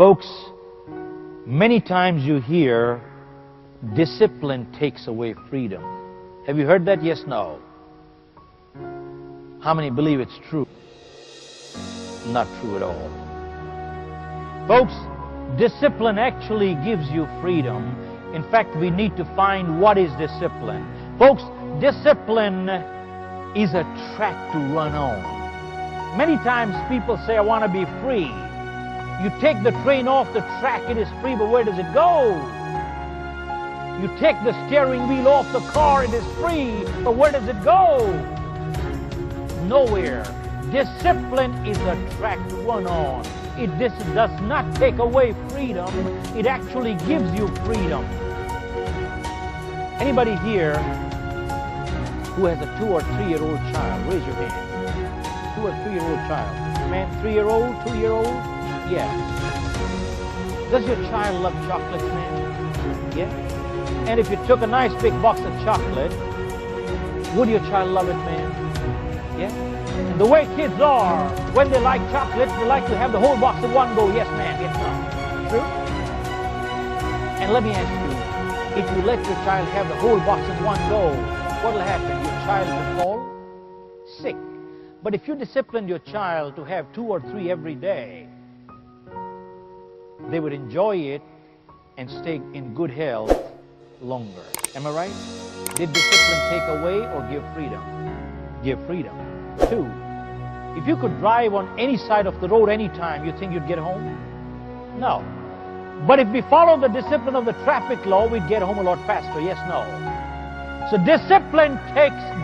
Folks, many times you hear discipline takes away freedom. Have you heard that? Yes, no. How many believe it's true? Not true at all. Folks, discipline actually gives you freedom. In fact, we need to find what is discipline. Folks, discipline is a track to run on. Many times people say, I want to be free. You take the train off the track, it is free, but where does it go? You take the steering wheel off the car, it is free, but where does it go? Nowhere. Discipline is a track to run on. This does not take away freedom. It actually gives you freedom. Anybody here who has a 2 or 3-year-old child? Raise your hand. 2 or 3-year-old child. Man, 3-year-old, 2-year-old? Yeah. Does your child love chocolates, man? Yeah. And if you took a nice big box of chocolate, would your child love it, man? Yeah. And the way kids are, when they like chocolates, they like to have the whole box in one go. Yes, ma'am. Yes, ma'am. True? And let me ask you, if you let your child have the whole box in one go, what will happen? Your child will fall sick. But if you discipline your child to have 2 or 3 every day, they would enjoy it and stay in good health longer. Am I right? Did discipline take away or give freedom? Give freedom. 2, if you could drive on any side of the road anytime, you think you'd get home? No. But if we follow the discipline of the traffic law, we'd get home a lot faster. Yes, no. So discipline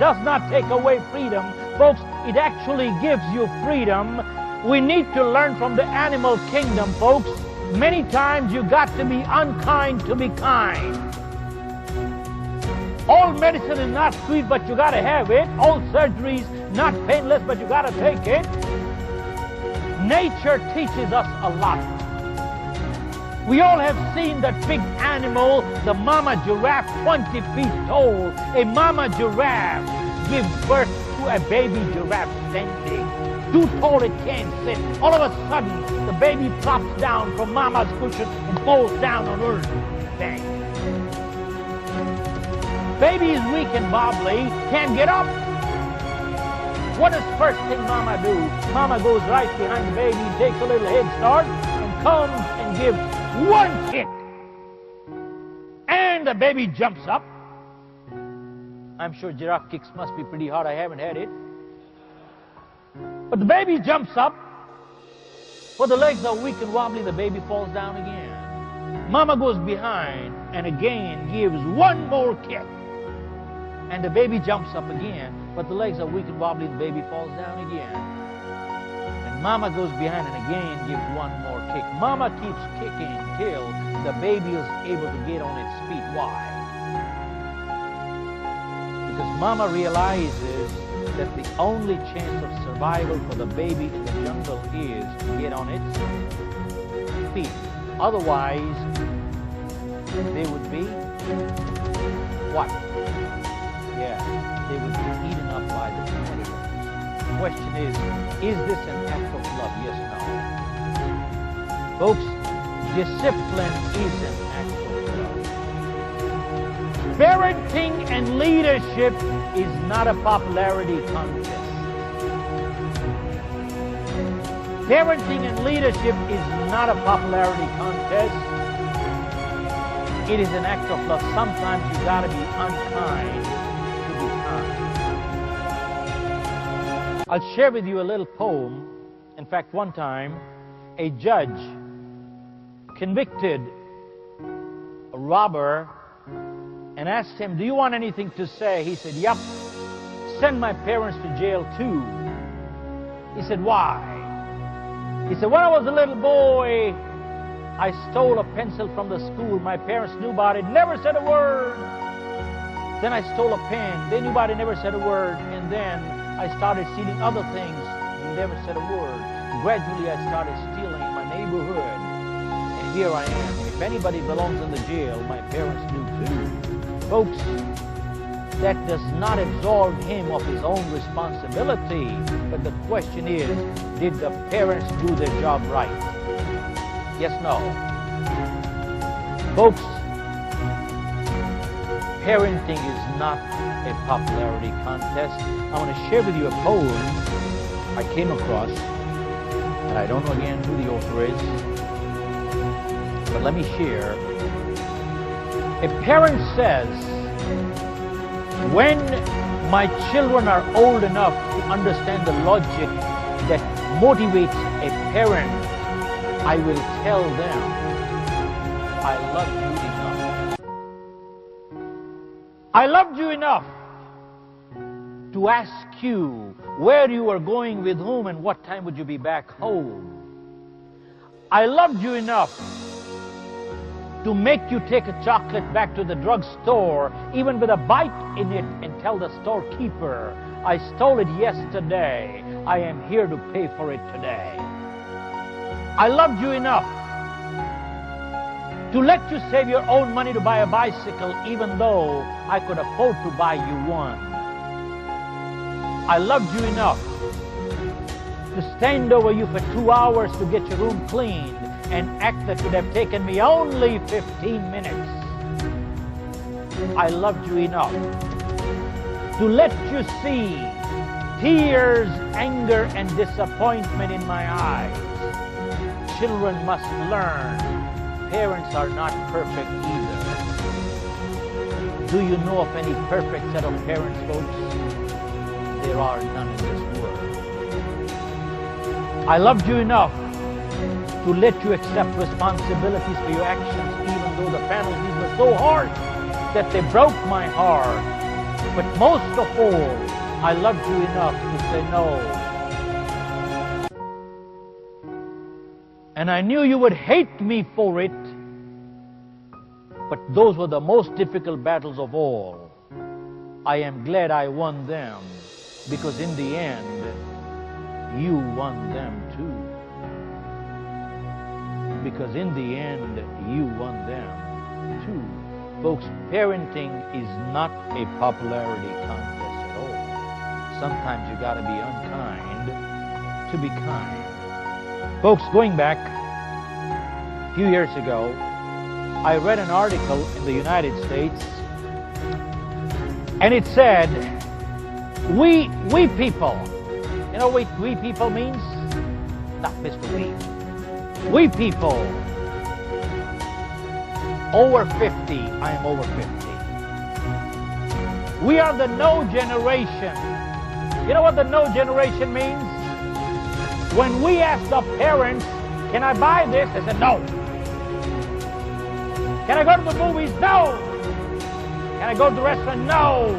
does not take away freedom. Folks, it actually gives you freedom. We need to learn from the animal kingdom, folks. Many times you got to be unkind to be kind. All medicine is not sweet, but you got to have it. All surgery is not painless, but you got to take it. Nature teaches us a lot. We all have seen that big animal, the mama giraffe, 20 feet tall. A mama giraffe gives birth to a baby giraffe standing. Too tall it can't sit. All of a sudden, the baby plops down from mama's cushion and falls down on earth. Bang. Baby is weak and wobbly, can't get up. What does first thing mama do? Mama goes right behind the baby, takes a little head start, and comes and gives one kick. And the baby jumps up. I'm sure giraffe kicks must be pretty hard. I haven't had it. But the baby jumps up. But the legs are weak and wobbly, the baby falls down again. Mama goes behind and again gives one more kick. And the baby jumps up again, but the legs are weak and wobbly, the baby falls down again. And mama goes behind and again gives one more kick. Mama keeps kicking till the baby is able to get on its feet. Why? Because mama realizes that the only chance of survival for the baby in the jungle is to get on its feet. Otherwise, they would be what? Yeah, they would be eaten up by the predators. The question is this an act of love? Yes, no. Folks, discipline is an act of love. Parenting and leadership is not a popularity contest. Parenting and leadership is not a popularity contest. It is an act of love. Sometimes you got to be unkind to be kind. I'll share with you a little poem. In fact, one time, a judge convicted a robber and asked him, do you want anything to say? He said, yep. Send my parents to jail too. He said, why? He said, when I was a little boy, I stole a pencil from the school. My parents knew about it, never said a word. Then I stole a pen. They knew about it, never said a word. And then I started stealing other things, never said a word. Gradually, I started stealing in my neighborhood. And here I am. If anybody belongs in the jail, my parents knew too. Folks, that does not absolve him of his own responsibility. But the question is, did the parents do their job right? Yes, no. Folks, parenting is not a popularity contest. I want to share with you a poem I came across, and I don't know again who the author is, but let me share. A parent says, when my children are old enough to understand the logic that motivates a parent, I will tell them, I love you enough. I loved you enough to ask you where you are going, with whom, and what time would you be back home. I loved you enough to make you take a chocolate back to the drugstore, even with a bite in it, and tell the storekeeper, I stole it yesterday. I am here to pay for it today. I loved you enough to let you save your own money to buy a bicycle, even though I could afford to buy you one. I loved you enough to stand over you for 2 hours to get your room cleaned, and act that would have taken me only 15 minutes. I loved you enough to let you see tears, anger, and disappointment in my eyes. Children must learn parents are not perfect either. Do you know of any perfect set of parents, folks? There are none in this world. I loved you enough to let you accept responsibilities for your actions, even though the penalties were so harsh that they broke my heart. But most of all, I loved you enough to say no. And I knew you would hate me for it, but those were the most difficult battles of all. I am glad I won them, because in the end, you won them too. Because in the end, you won them too. Folks, parenting is not a popularity contest at all. Sometimes you got to be unkind to be kind. Folks, going back a few years ago, I read an article in the United States, and it said, we people. You know what we people means? Not Mr. We. We people over 50, I am over 50. We are the no generation. You know what the no generation means? When we ask the parents, can I buy this? They said no. Can I go to the movies? No. Can I go to the restaurant? No.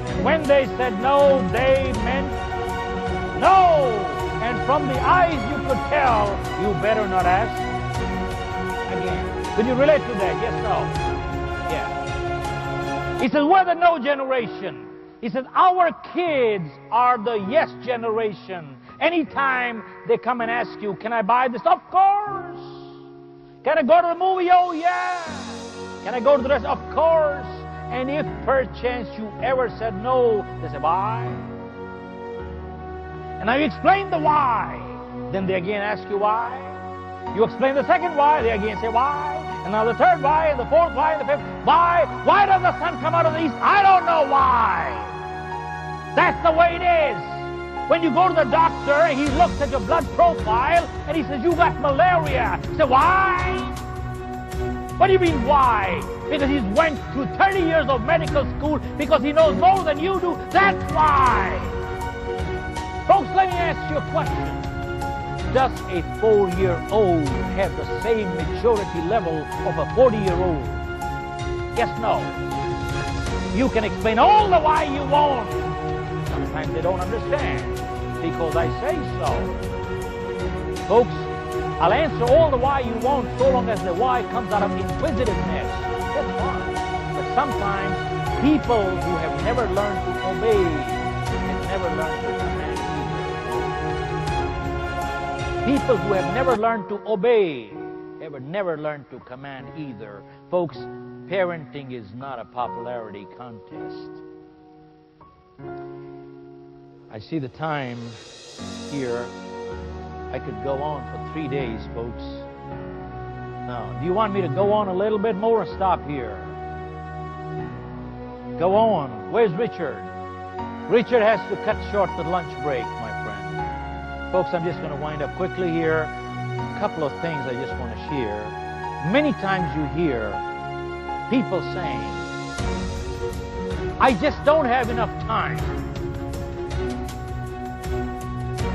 And when they said no, they meant no. And from the eyes you could tell, you better not ask again. Could you relate to that? Yes, no? Yeah. He says, we're the no generation. He says, our kids are the yes generation. Anytime they come and ask you, can I buy this? Of course. Can I go to the movie? Oh, yeah. Can I go to the restaurant? Of course. And if perchance you ever said no, they say, why? And now you explain the why. Then they again ask you why. You explain the second why, they again say why. And now the third why, and the fourth why, and the fifth why. Why does the sun come out of the east? I don't know why. That's the way it is. When you go to the doctor, he looks at your blood profile, and he says, you got malaria. You say, why? What do you mean, why? Because he's went through 30 years of medical school, because he knows more than you do. That's why. Folks, let me ask you a question. Does a 4-year-old have the same maturity level of a 40-year-old? Yes, no. You can explain all the why you want. Sometimes they don't understand, because I say so. Folks, I'll answer all the why you want, so long as the why comes out of inquisitiveness. That's fine. But sometimes people who have never learned to obey and never learned to command. People who have never learned to obey have never learned to command either. Folks, parenting is not a popularity contest. I see the time here. I could go on for 3 days, folks. no. Do you want me to go on a little bit more or stop here? Go on. Where's Richard? Richard has to cut short the lunch break, my friend. Folks, I'm just going to wind up quickly here. A couple of things I just want to share. Many times you hear people saying, I just don't have enough time.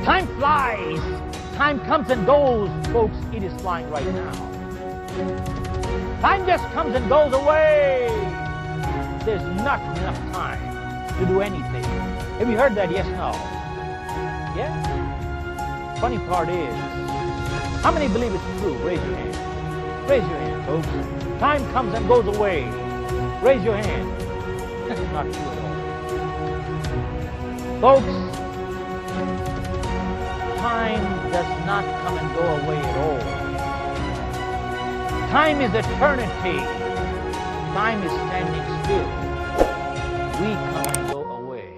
Time flies. Time comes and goes. Folks, it is flying right now. Time just comes and goes away. There's not enough time to do anything. Have you heard that? Yes, no? Yeah? Funny part is, how many believe it's true? Raise your hand. Raise your hand, folks. Time comes and goes away. Raise your hand. That's not true at all. Folks, time does not come and go away at all. Time is eternity. Time is standing still. We come and go away.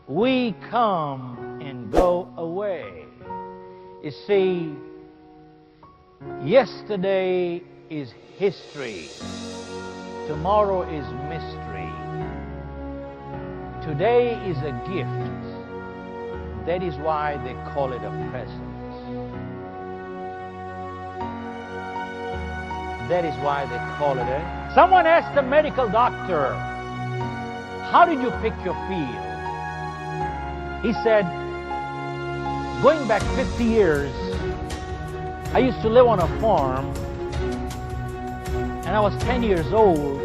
We come and go away. You see, yesterday is history. Tomorrow is mystery. Today is a gift. That is why they call it a present. That is why they call it a... Someone asked a medical doctor, how did you pick your field? He said, going back 50 years, I used to live on a farm, and I was 10 years old,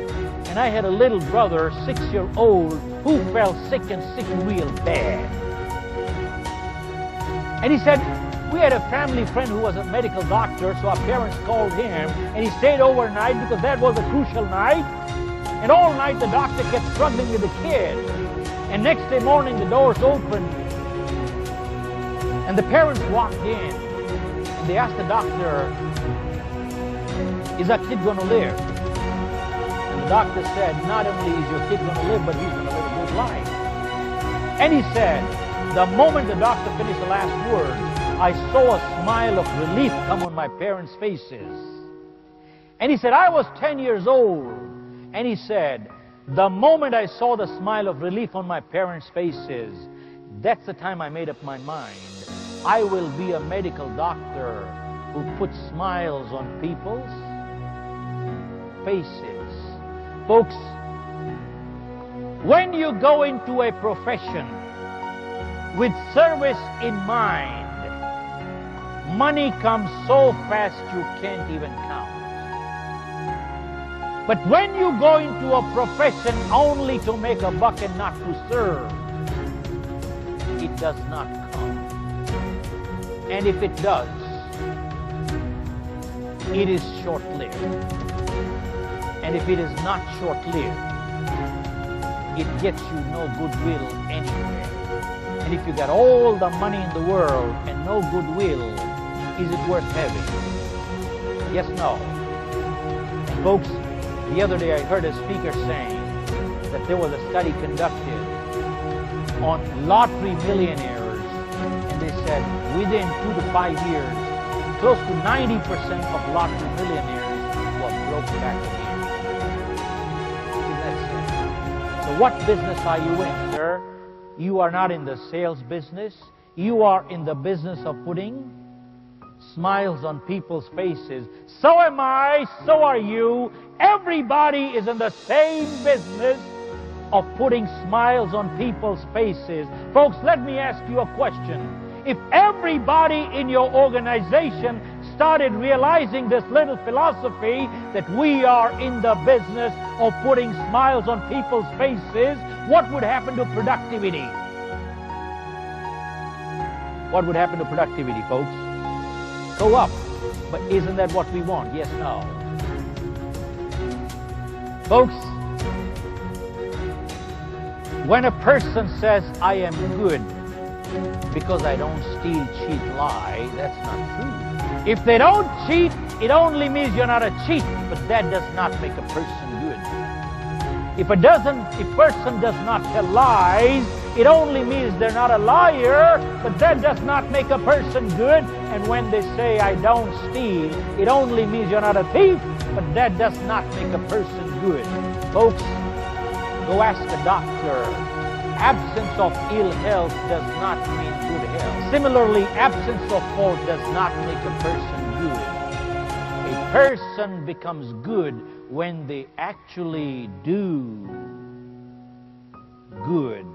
and I had a little brother, 6-year-old, who fell sick and sick real bad. And he said, we had a family friend who was a medical doctor, so our parents called him, and he stayed overnight because that was a crucial night. And all night the doctor kept struggling with the kid. And next day morning the doors opened, and the parents walked in, and they asked the doctor, is that kid going to live? And the doctor said, not only is your kid going to live, but he's going to live a good life. And he said, the moment the doctor finished the last word, I saw a smile of relief come on my parents' faces. And he said, I was 10 years old. And he said, the moment I saw the smile of relief on my parents' faces, that's the time I made up my mind. I will be a medical doctor who puts smiles on people's faces. Folks, when you go into a profession with service in mind, money comes so fast you can't even count. But when you go into a profession only to make a buck and not to serve, it does not come. And if it does, it is short-lived. And if it is not short-lived, it gets you no goodwill anywhere. And if you got all the money in the world and no goodwill, is it worth having? Yes, no. And folks, the other day I heard a speaker saying that there was a study conducted on lottery millionaires, and they said within 2 to 5 years, close to 90% of lottery millionaires were broke back again. Isn't that sad? So what business are you in, sir? You are not in the sales business. You are in the business of putting smiles on people's faces. So am I, so are you. Everybody is in the same business of putting smiles on people's faces. Folks, let me ask you a question. If everybody in your organization started realizing this little philosophy that we are in the business of putting smiles on people's faces, what would happen to productivity? What would happen to productivity, folks? Go up. But isn't that what we want? Yes, no. Folks, when a person says, I am good because I don't steal, cheat, lie, that's not true. If they don't cheat, it only means you're not a cheat, but that does not make a person good. If a person does not tell lies, It only means they're not a liar, but that does not make a person good. And when they say, I don't steal, it only means you're not a thief, but that does not make a person good. Folks, go ask a doctor. Absence of ill health does not mean good health. Similarly, absence of fault does not make a person good. A person becomes good when they actually do good.